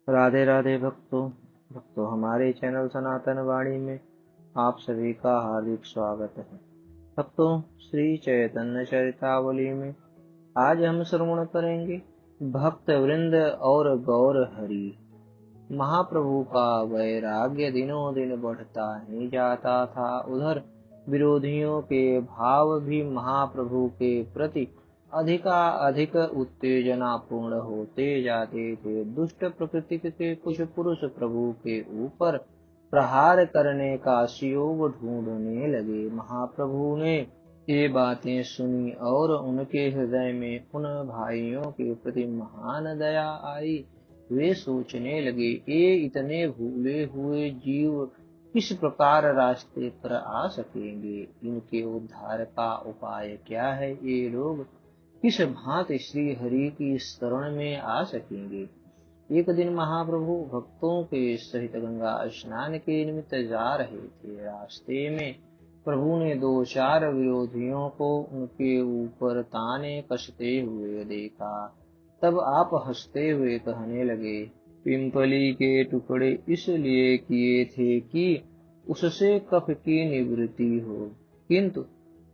राधे राधे भक्तों हमारे चैनल सनातन वाणी में आप सभी का हार्दिक स्वागत है। भक्तों, श्री चैतन्य चरितावली में आज हम श्रवण करेंगे भक्त वृंद और गौर हरि। महाप्रभु का वैराग्य दिनों दिन बढ़ता ही जाता था। उधर विरोधियों के भाव भी महाप्रभु के प्रति अधिकाधिक उत्तेजनापूर्ण होते जाते थे। दुष्ट प्रकृति के कुछ पुरुष प्रभु के ऊपर प्रहार करने का सुयोग ढूंढने लगे। महाप्रभु ने ये बातें सुनी और उनके हृदय में उन भाइयों के प्रति महान दया आई। वे सोचने लगे, ये इतने भूले हुए जीव किस प्रकार रास्ते पर आ सकेंगे? इनके उद्धार का उपाय क्या है? ये लोग किस भांति श्री हरि की शरण में आ सकेंगे? एक दिन महाप्रभु भक्तों के सहित गंगा स्नान के निमित्त जा रहे थे। रास्ते में प्रभु ने दो चार विरोधियों को उनके ऊपर ताने कसते हुए देखा। तब आप हंसते हुए कहने लगे, पिंपली के टुकड़े इसलिए किए थे कि उससे कफ की निवृत्ति हो, किंतु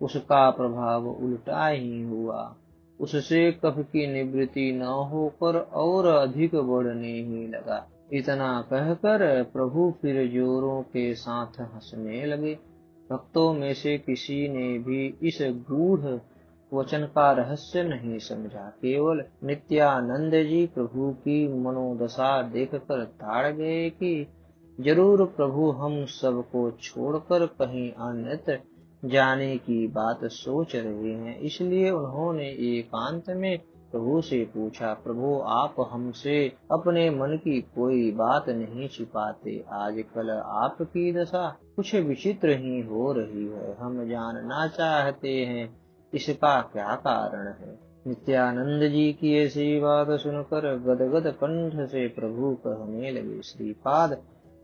उसका प्रभाव उल्टा ही हुआ। उससे कफ की निवृत्ति न होकर और अधिक बढ़ने ही लगा। इतना कहकर प्रभु फिर जोरों के साथ हंसने लगे। भक्तों में से किसी ने भी इस गूढ़ वचन का रहस्य नहीं समझा। केवल नित्यानंद जी प्रभु की मनोदशा देखकर ताड़ गए कि जरूर प्रभु हम सबको छोड़कर कहीं अन्यत्र जाने की बात सोच रहे हैं। इसलिए उन्होंने एकांत में प्रभु से पूछा, प्रभु आप हमसे अपने मन की कोई बात नहीं छिपाते। आजकल आपकी दशा कुछ विचित्र ही हो रही है। हम जानना चाहते हैं इसका क्या कारण है? नित्यानंद जी की ऐसी बात सुनकर गदगद कंठ से प्रभु कहने लगे, श्रीपाद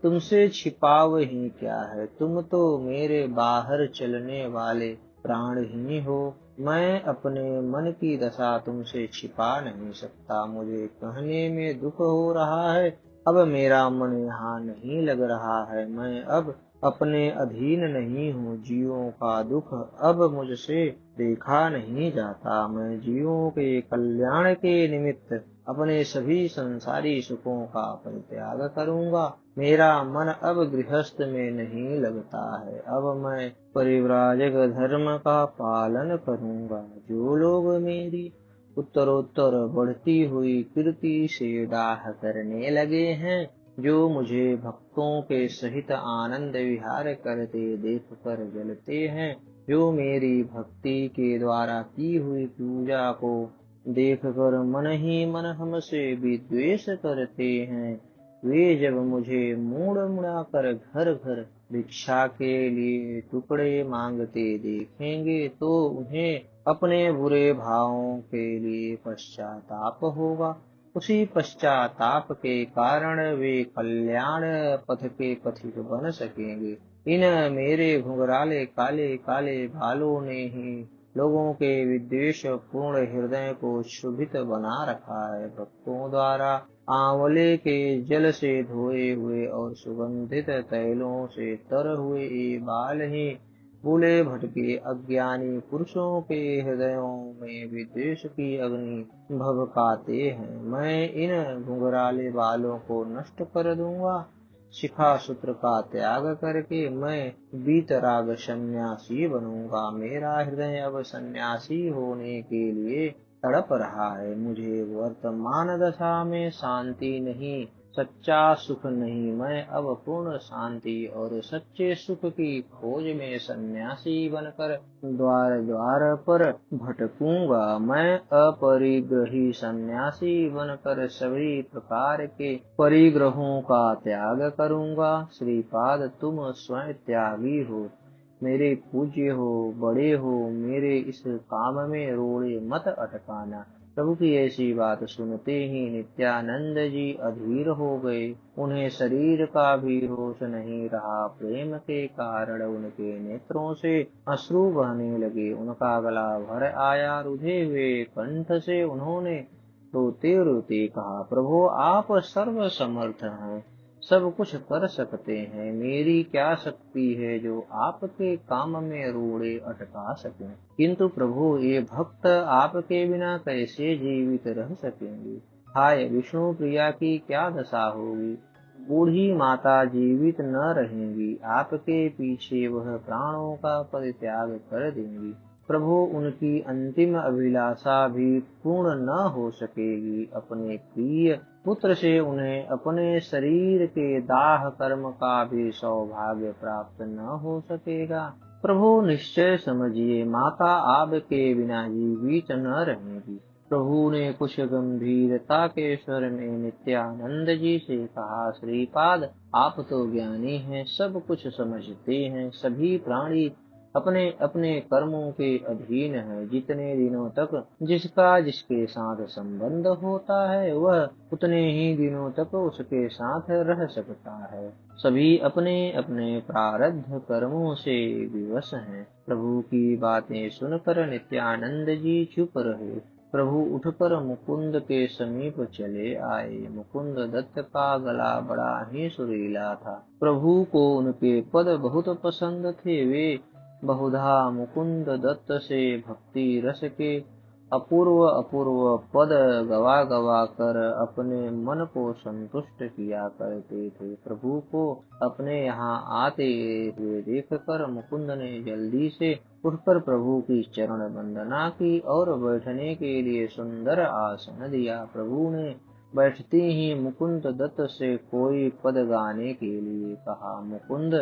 तुमसे छिपाव ही क्या है? तुम तो मेरे बाहर चलने वाले प्राण ही हो। मैं अपने मन की दशा तुमसे छिपा नहीं सकता। मुझे कहने में दुख हो रहा है। अब मेरा मन यहाँ नहीं लग रहा है। मैं अब अपने अधीन नहीं हूँ। जीवों का दुख अब मुझसे देखा नहीं जाता। मैं जीवों के कल्याण के निमित्त अपने सभी संसारी सुखों का परित्याग करूंगा। मेरा मन अब गृहस्थ में नहीं लगता है। अब मैं परिव्राजक धर्म का पालन करूंगा। जो लोग मेरी उत्तरोत्तर बढ़ती हुई कीर्ति से डाह करने लगे हैं, जो मुझे भक्तों के सहित आनंद विहार करते देखकर जलते हैं, जो मेरी भक्ति के द्वारा की हुई पूजा को देखकर मन ही मन हमसे विद्वेष करते हैं, वे जब मुझे मुड़ मुड़ा कर घर घर भिक्षा के लिए टुकड़े मांगते देखेंगे तो उन्हें अपने बुरे भावों के लिए पश्चाताप होगा। उसी पश्चाताप के कारण वे कल्याण पथ के पथिक बन सकेंगे। इन मेरे घुंघराले काले काले बालों ने ही लोगों के विद्वेष पूर्ण हृदय को क्षुभित बना रखा है। भक्तों द्वारा आंवले के जल से धोए हुए और सुगंधित तैलों से तर हुए ये बाल ही भूले भटके अज्ञानी पुरुषों के हृदयों में विद्वेष की अग्नि भभकाते हैं। मैं इन घुंघराले बालों को नष्ट कर दूंगा। शिखा सूत्र का त्याग करके मैं वीतराग सन्यासी बनूंगा। मेरा हृदय अब सन्यासी होने के लिए तड़प रहा है। मुझे वर्तमान दशा में शांति नहीं, सच्चा सुख नहीं। मैं अब पूर्ण शांति और सच्चे सुख की खोज में सन्यासी बनकर द्वार द्वार पर भटकूंगा। मैं अपरिग्रही सन्यासी बनकर सभी प्रकार के परिग्रहों का त्याग करूंगा। श्रीपाद तुम स्वयं त्यागी हो, मेरे पूज्य हो, बड़े हो। मेरे इस काम में रोड़े मत अटकाना। प्रभु की ऐसी बात सुनते ही नित्यानंद जी अधीर हो गए। उन्हें शरीर का भी होश नहीं रहा। प्रेम के कारण उनके नेत्रों से अश्रु बहने लगे। उनका गला भर आया। रुधे हुए कंठ से उन्होंने रोते रोते कहा, प्रभु आप सर्व समर्थ हैं, सब कुछ कर सकते हैं, मेरी क्या शक्ति है जो आपके काम में रोड़े अटका सकें। किंतु प्रभु ये भक्त आपके बिना कैसे जीवित रह सकेंगे। हाय विष्णु प्रिया की क्या दशा होगी। बूढ़ी माता जीवित न रहेंगी, आपके पीछे वह प्राणों का परित्याग कर देंगी। प्रभु उनकी अंतिम अभिलाषा भी पूर्ण न हो सकेगी। अपने प्रिय पुत्र से उन्हें अपने शरीर के दाह कर्म का भी सौभाग्य प्राप्त न हो सकेगा। प्रभु निश्चय समझिए, माता आपके बिना जीवित न रहेगी। प्रभु ने कुछ गंभीरता के स्वर में नित्यानंद जी से कहा, श्रीपाद आप तो ज्ञानी हैं, सब कुछ समझते हैं, सभी प्राणी अपने अपने कर्मों के अधीन है। जितने दिनों तक जिसका जिसके साथ संबंध होता है, वह उतने ही दिनों तक उसके साथ रह सकता है। सभी अपने अपने प्रारब्ध कर्मों से विवश हैं। प्रभु की बातें सुनकर नित्यानंद जी चुप रहे। प्रभु उठकर मुकुंद के समीप चले आए। मुकुंद दत्त का गला बड़ा ही सुरीला था। प्रभु को उनके पद बहुत पसंद थे। वे बहुधा मुकुंद दत्त से भक्ति रस के अपूर्व अपूर्व पद गवा गवा कर अपने मन को संतुष्ट किया करते थे। प्रभु को अपने यहाँ आते हुए देखकर मुकुंद ने जल्दी से उठकर प्रभु की चरण वंदना की और बैठने के लिए सुंदर आसन दिया। प्रभु ने बैठते ही मुकुंद दत्त से कोई पद गाने के लिए कहा। मुकुंद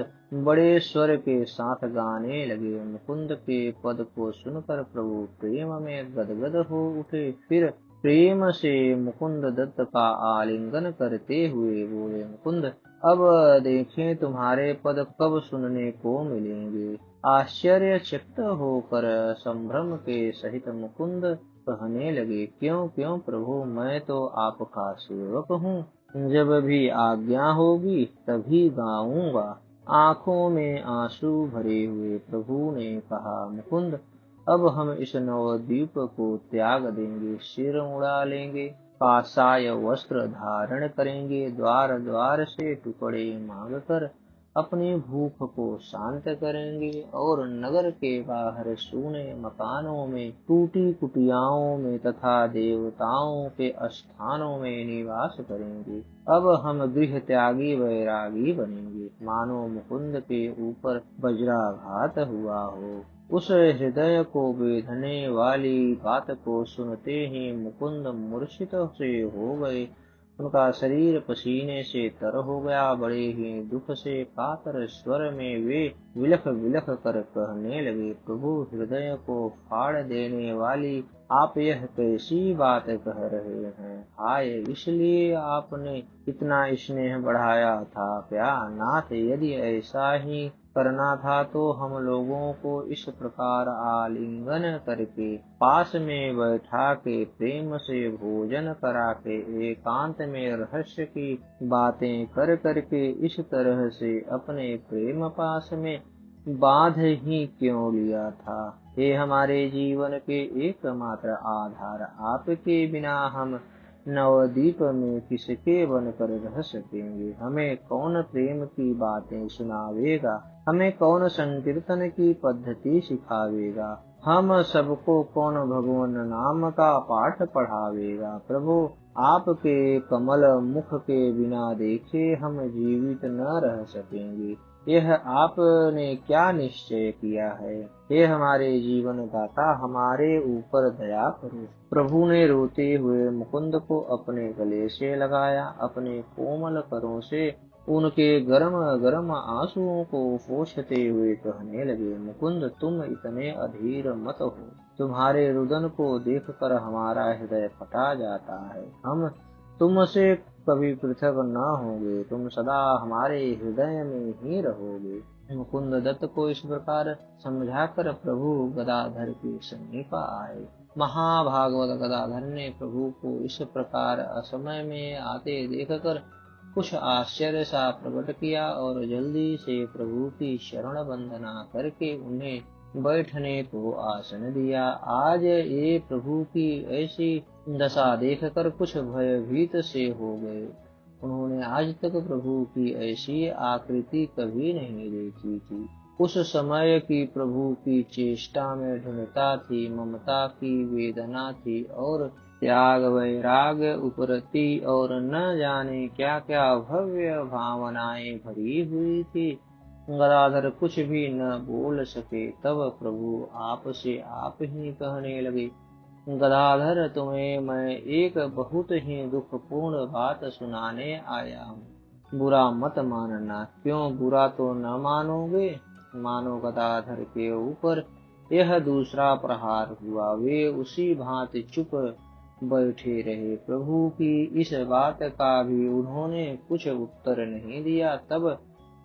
बड़े स्वर के साथ गाने लगे। मुकुंद के पद को सुनकर प्रभु प्रेम में गदगद हो उठे। फिर प्रेम से मुकुंद दत्त का आलिंगन करते हुए बोले, मुकुंद अब देखें तुम्हारे पद कब सुनने को मिलेंगे। आश्चर्यचकित होकर संभ्रम के सहित मुकुंद कहने लगे, क्यों क्यों प्रभु, मैं तो आपका सेवक हूँ, जब भी आज्ञा होगी तभी गाऊंगा। आंखों में आंसू भरे हुए प्रभु ने कहा, मुकुंद अब हम इस नवद्वीप को त्याग देंगे, सिर उड़ा लेंगे, कासाय वस्त्र धारण करेंगे, द्वार द्वार से टुकड़े मांगकर अपनी भूख को शांत करेंगे और नगर के बाहर सूने मकानों में, टूटी कुटियाओं में तथा देवताओं के स्थानों में निवास करेंगे। अब हम गृह त्यागी वैरागी बनेंगे। मानो मुकुंद के ऊपर वज्राघात हुआ हो। उस हृदय को बेधने वाली बात को सुनते ही मुकुंद मूर्छित से हो गए। उनका शरीर पसीने से तर हो गया। बड़े ही दुख से कातर स्वर में वे विलख विलख कर कहने लगे, प्रभु हृदय को फाड़ देने वाली आप यह कैसी बात कह रहे हैं। हाय, इसलिए आपने इतना स्नेह बढ़ाया था क्या नाथ। यदि ऐसा ही करना था तो हम लोगों को इस प्रकार आलिंगन करके पास में बैठा के प्रेम से भोजन करा के एकांत में रहस्य की बातें कर करके इस तरह से अपने प्रेम पास में बांध ही क्यों लिया था। हे हमारे जीवन के एकमात्र आधार, आपके बिना हम नवद्वीप में किसके बनकर रह सकेंगे। हमें कौन प्रेम की बातें सुनावेगा, हमें कौन संकीर्तन की पद्धति सिखावेगा, हम सबको कौन भगवान नाम का पाठ पढ़ावेगा। प्रभु आपके कमल मुख के बिना देखे हम जीवित न रह सकेंगे। यह आपने क्या निश्चय किया है। हे हमारे जीवन दाता, हमारे ऊपर दया करो। प्रभु ने रोते हुए मुकुंद को अपने गले से लगाया। अपने कोमल करों से उनके गरम गरम आंसुओं को पोंछते हुए कहने लगे, मुकुंद तुम इतने अधीर मत हो। तुम्हारे रुदन को देखकर हमारा हृदय फटा जाता है। हम तुमसे कभी पृथक न होंगे, तुम सदा हमारे हृदय में ही रहोगे। मुकुंद दत्त को इस प्रकार समझाकर प्रभु गदाधर के समीप आए। महाभागवत गदाधर ने प्रभु को इस प्रकार असमय में आते देखकर कुछ आश्चर्य सा प्रकट किया और जल्दी से प्रभु की शरण वंदना करके उन्हें बैठने को आसन दिया। आज ये प्रभु की ऐसी दशा देखकर कुछ भयभीत से हो गए। उन्होंने आज तक प्रभु की ऐसी आकृति कभी नहीं देखी थी। उस समय की प्रभु की चेष्टा में दृढ़ता थी, ममता की वेदना थी और त्याग वैराग उपरति और न जाने क्या क्या भव्य भावनाएं भरी हुई थी। गदाधर कुछ भी न बोल सके। तब प्रभु आप से आप ही कहने लगे, गदाधर, तुम्हें मैं एक बहुत ही दुखपूर्ण बात सुनाने आया हूँ। बुरा मत मानना। क्यों बुरा तो न मानोगे? मानो गदाधर के ऊपर यह दूसरा प्रहार हुआ। वे उसी भांति चुप बैठे रहे। प्रभु की इस बात का भी उन्होंने कुछ उत्तर नहीं दिया। तब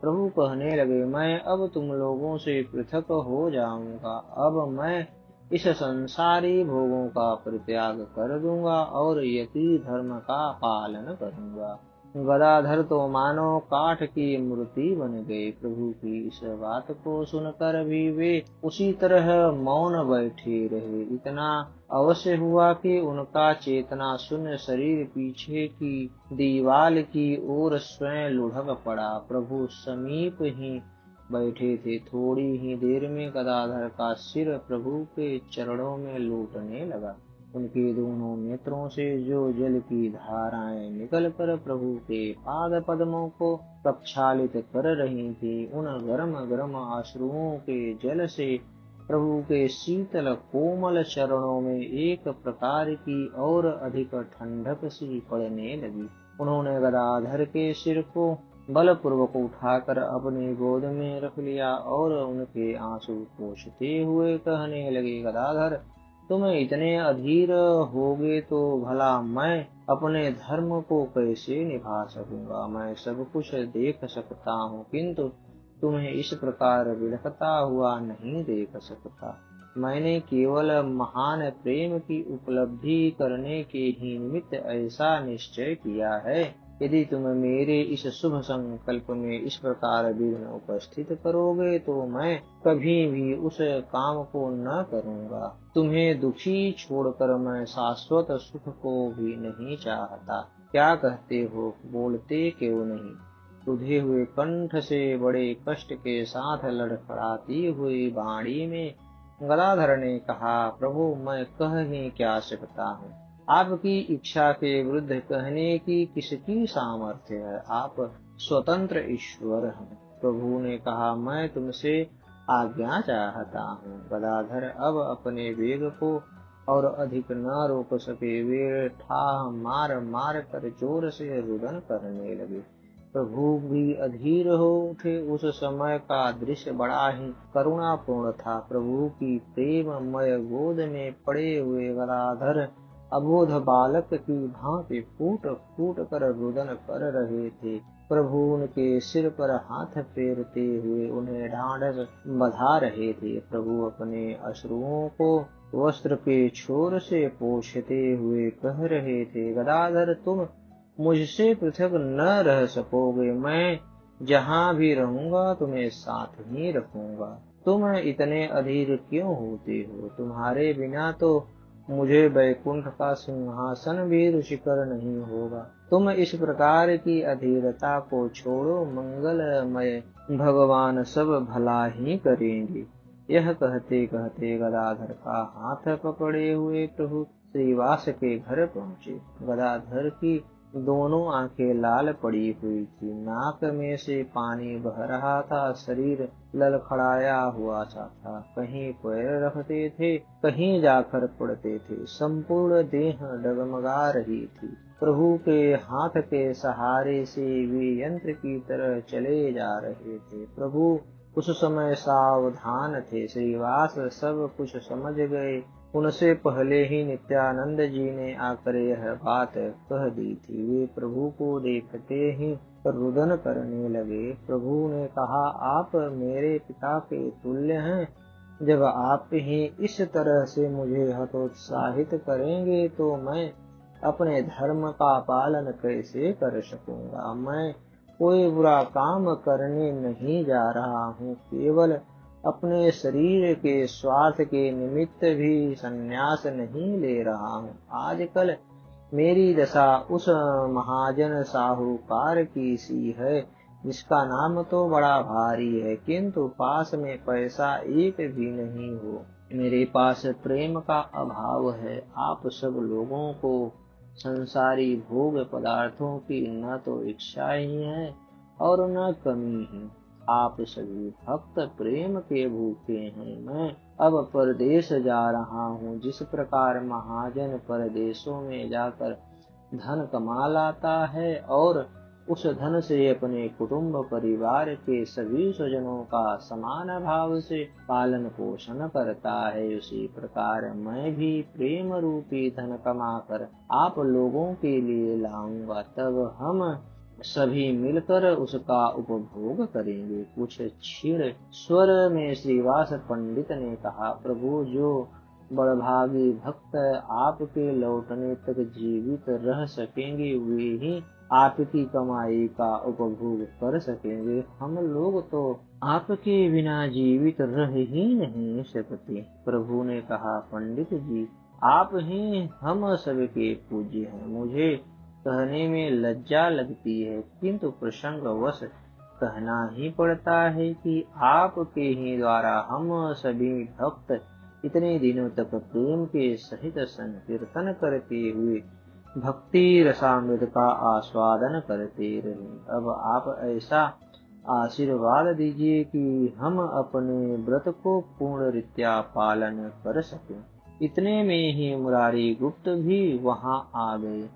प्रभु कहने लगे, मैं अब तुम लोगों से पृथक हो जाऊंगा। अब मैं इस संसारी भोगों का परित्याग कर दूंगा और यति धर्म का पालन करूंगा। गदाधर तो मानो काठ की मूर्ति बन गए। प्रभु की इस बात को सुनकर भी वे उसी तरह मौन बैठे रहे। इतना अवश्य हुआ कि उनका चेतना शून्य शरीर पीछे की दीवाल की ओर स्वयं लुढ़क पड़ा। प्रभु समीप ही बैठे थे। थोड़ी ही देर में गदाधर का सिर प्रभु के चरणों में लौटने लगा। उनके दोनों नेत्रों से जो जल की धाराएं निकलकर प्रभु के पाद पद्मों को प्रक्षालित कर रही थी, उन गरम गरम अश्रुओं के जल से प्रभु के शीतल कोमल चरणों में एक प्रकार की और अधिक ठंडक सी पड़ने लगी। उन्होंने गदाधर के सिर को बलपूर्वक उठाकर अपनी गोद में रख लिया और उनके आंसू पोंछते हुए कहने लगे, गदाधर, तुम इतने अधीर होगे तो भला मैं अपने धर्म को कैसे निभा सकूंगा? मैं सब कुछ देख सकता हूँ, किंतु तुम्हें इस प्रकार बिलखता हुआ नहीं देख सकता। मैंने केवल महान प्रेम की उपलब्धि करने के ही निमित्त ऐसा निश्चय किया है। यदि तुम मेरे इस शुभ संकल्प में इस प्रकार विघ्न उपस्थित करोगे तो मैं कभी भी उस काम को न करूँगा। तुम्हें दुखी छोड़कर मैं शाश्वत सुख को भी नहीं चाहता। क्या कहते हो? बोलते क्यों नहीं? रुधे हुए कंठ से बड़े कष्ट के साथ लड़खड़ाती हुई वाणी में गदाधर ने कहा, प्रभु, मैं कह ही क्या सकता हूँ? आपकी इच्छा के विरुद्ध कहने की किसकी सामर्थ्य है? आप स्वतंत्र ईश्वर हैं। प्रभु ने कहा, मैं तुमसे आज्ञा चाहता हूँ। गदाधर अब अपने वेग को और अधिक न रोक सके। वे ठाह मार मार कर जोर से रुदन करने लगे। प्रभु भी अधीर हो उठे। उस समय का दृश्य बड़ा ही करुणापूर्ण था। प्रभु की प्रेममय गोद में पड़े हुए गदाधर अबोध बालक की भांति फूट फूट कर रुदन कर रहे थे। प्रभु उनके सिर पर हाथ फेरते हुए उन्हें ढांढस बंधा रहे थे। प्रभु अपने अश्रुओं को वस्त्र के छोर से पोंछते हुए कह रहे थे, गदाधर, तुम मुझसे पृथक न रह सकोगे। मैं जहाँ भी रहूंगा तुम्हें साथ ही रखूंगा। तुम इतने अधीर क्यों होते हो? तुम्हारे बिना तो मुझे वैकुंठ का सिंहासन भी रुचिकर नहीं होगा। तुम इस प्रकार की अधीरता को छोड़ो। मंगलमय भगवान सब भला ही करेंगे। यह कहते कहते गदाधर का हाथ पकड़े हुए प्रभु श्रीवास के घर पहुँचे। गदाधर की दोनों आंखें लाल पड़ी हुई थी। नाक में से पानी बह रहा था। शरीर ललखड़ाया हुआ सा था। कहीं पैर रखते थे, कहीं जाकर पड़ते थे। संपूर्ण देह डगमगा रही थी। प्रभु के हाथ के सहारे से वे यंत्र की तरह चले जा रहे थे। प्रभु उस समय सावधान थे। श्रीवास सब कुछ समझ गए। उनसे पहले ही नित्यानंद जी ने आकर यह बात कह दी थी। वे प्रभु को देखते ही रुदन करने लगे। प्रभु ने कहा, आप मेरे पिता के तुल्य हैं। जब आप ही इस तरह से मुझे हतोत्साहित करेंगे तो मैं अपने धर्म का पालन कैसे कर सकूंगा? मैं कोई बुरा काम करने नहीं जा रहा हूँ, केवल अपने शरीर के स्वार्थ के निमित्त भी संन्यास नहीं ले रहा हूँ। आजकल मेरी दशा उस महाजन साहूकार की सी है, जिसका नाम तो बड़ा भारी है, किंतु पास में पैसा एक भी नहीं हो। मेरे पास प्रेम का अभाव है। आप सब लोगों को संसारी भोग पदार्थों की न तो इच्छा ही है और न कमी है। आप सभी भक्त प्रेम के भूखे हैं। मैं अब परदेश जा रहा हूँ। जिस प्रकार महाजन परदेशों में जाकर धन कमा लाता है और उस धन से अपने कुटुंब परिवार के सभी स्वजनों का समान भाव से पालन पोषण करता है, उसी प्रकार मैं भी प्रेम रूपी धन कमाकर आप लोगों के लिए लाऊंगा। तब हम सभी मिलकर उसका उपभोग करेंगे। कुछ क्षीण स्वर में श्रीवास पंडित ने कहा, प्रभु, जो बड़भागी भक्त आपके लौटने तक जीवित रह सकेंगे वे ही आपकी कमाई का उपभोग कर सकेंगे। हम लोग तो आपके बिना जीवित रह ही नहीं सकते। प्रभु ने कहा, पंडित जी, आप ही हम सबके पूज्य हैं। मुझे कहने में लज्जा लगती है, किंतु प्रसंगवश कहना ही पड़ता है कि आपके ही द्वारा हम सभी भक्त इतने दिनों तक प्रेम के सहित संकीर्तन करते हुए भक्ति रसामृत का आस्वादन करते रहे। अब आप ऐसा आशीर्वाद दीजिए कि हम अपने व्रत को पूर्ण रीत्या पालन कर सकें। इतने में ही मुरारी गुप्त भी वहां आ गए।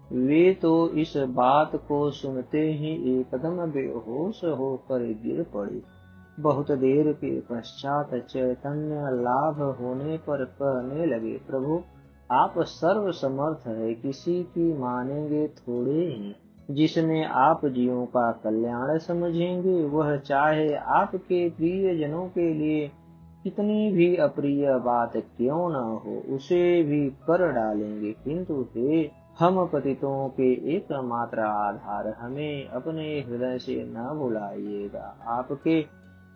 वे तो इस बात को सुनते ही एकदम बेहोश होकर गिर पड़े। बहुत देर के पश्चात चैतन्य लाभ होने पर कहने लगे, प्रभु, आप सर्व समर्थ है, किसी की मानेंगे थोड़े ही। जिसमें आप जीवों का कल्याण समझेंगे, वह चाहे आपके प्रिय जनों के लिए कितनी भी अप्रिय बात क्यों न हो, उसे भी कर डालेंगे। किंतु हे हम पतितों के एकमात्र आधार, हमें अपने हृदय से न भुलाइएगा। आपके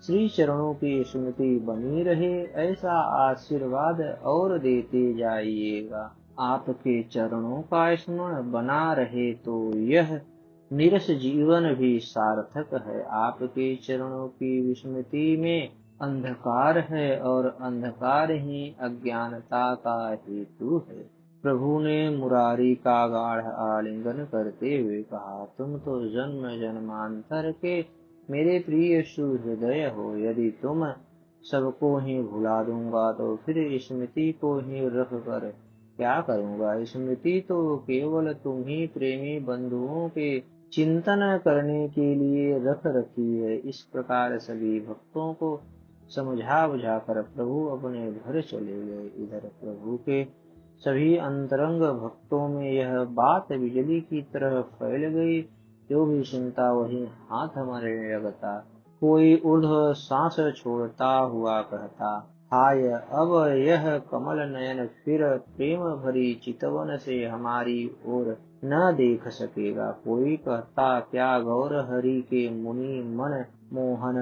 श्री चरणों की स्मृति बनी रहे, ऐसा आशीर्वाद और देते जाइएगा। आपके चरणों का स्मरण बना रहे तो यह निरस जीवन भी सार्थक है। आपके चरणों की विस्मृति में अंधकार है और अंधकार ही अज्ञानता का हेतु है। प्रभु ने मुरारी का गाढ़ आलिंगन करते हुए कहा, तुम तो जन्म जन्मांतर के मेरे प्रिय सुहृदय हो। यदि तुम सबको ही भुला दूंगा तो फिर स्मृति को ही रख कर क्या करूंगा। स्मृति तो केवल तुम ही प्रेमी बंधुओं के चिंतन करने के लिए रख रखी है। इस प्रकार सभी भक्तों को समझा बुझाकर प्रभु अपने घर चले गए। इधर प्रभु के सभी अंतरंग भक्तों में यह बात बिजली की तरह फैल गई। जो भी सुनता वही हाथ मारने लगता। कोई ऊर्ध्व सांस छोड़ता हुआ कहता, हाय, अब यह कमल नयन फिर प्रेम भरी चितवन से हमारी ओर न देख सकेगा। कोई कहता, क्या गौर हरि के मुनि मन मोहन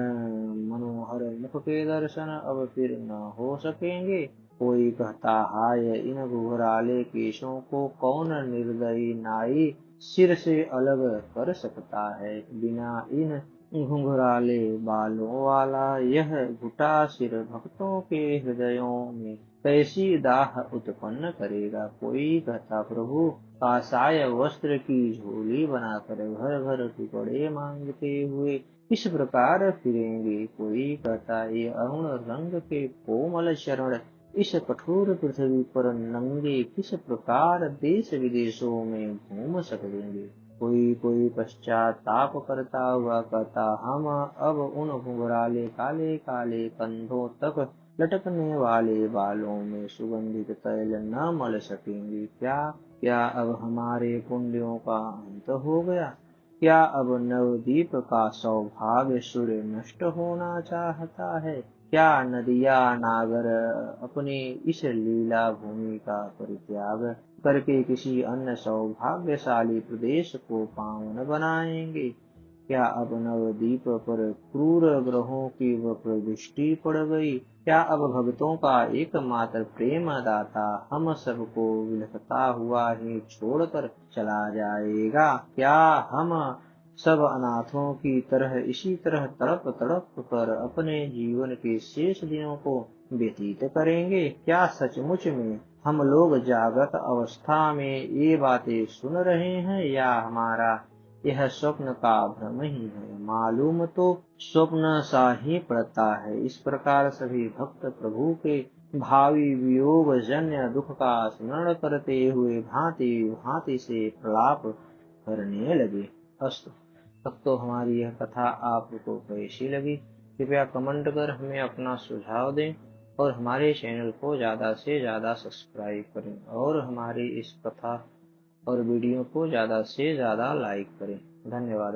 मनोहर मुख के दर्शन अब फिर न हो सकेंगे। कोई कहता, हाय, इन घुघराले केशों को कौन निर्दयी नाई सिर से अलग कर सकता है। बिना इन घुंघराले बालों वाला यह घुटा सिर भक्तों के हृदयों में कैसी दाह उत्पन्न करेगा। कोई कहता, प्रभु कासाय वस्त्र की झोली बनाकर घर घर टुकड़े मांगते हुए किस प्रकार फिरेंगे। कोई कहता, ये अरुण रंग के कोमल चरण इस कठोर पृथ्वी पर नंगे किस प्रकार देश विदेशों में घूम सकेंगे। कोई पश्चाताप करता हुआ कहता, हम अब उन घुंघराले काले काले कंधों तक लटकने वाले बालों में सुगंधित तैल न मल सकेंगे। क्या अब हमारे पुण्यों का अंत हो गया। क्या अब नवदीप का सौभाग्य सूर्य नष्ट होना चाहता है। क्या नदिया नागर अपनी इस लीला भूमि का परित्याग करके किसी अन्य सौभाग्यशाली प्रदेश को पावन बनाएंगे। क्या अब नवद्वीप पर क्रूर ग्रहों की वक्र दृष्टि पड़ गई? क्या अब भक्तों का एकमात्र प्रेम दाता हम सबको विलखता हुआ ही छोड़कर चला जाएगा? क्या हम सब अनाथों की तरह इसी तरह तड़प तड़प कर अपने जीवन के शेष दिनों को व्यतीत करेंगे? क्या सचमुच में हम लोग जागृत अवस्था में ये बातें सुन रहे हैं या हमारा यह स्वप्न का भ्रम ही है? मालूम तो स्वप्न सा ही पड़ता है। इस प्रकार सभी भक्त प्रभु के भावी वियोग जन्य दुख का स्मरण करते हुए भांति भांति से प्रलाप करने लगे। अस्तु, तब तो हमारी यह कथा आपको कैसी लगी? कृपया कमेंट कर हमें अपना सुझाव दें और हमारे चैनल को ज़्यादा से ज़्यादा सब्सक्राइब करें और हमारी इस कथा और वीडियो को ज़्यादा से ज़्यादा लाइक करें। धन्यवाद।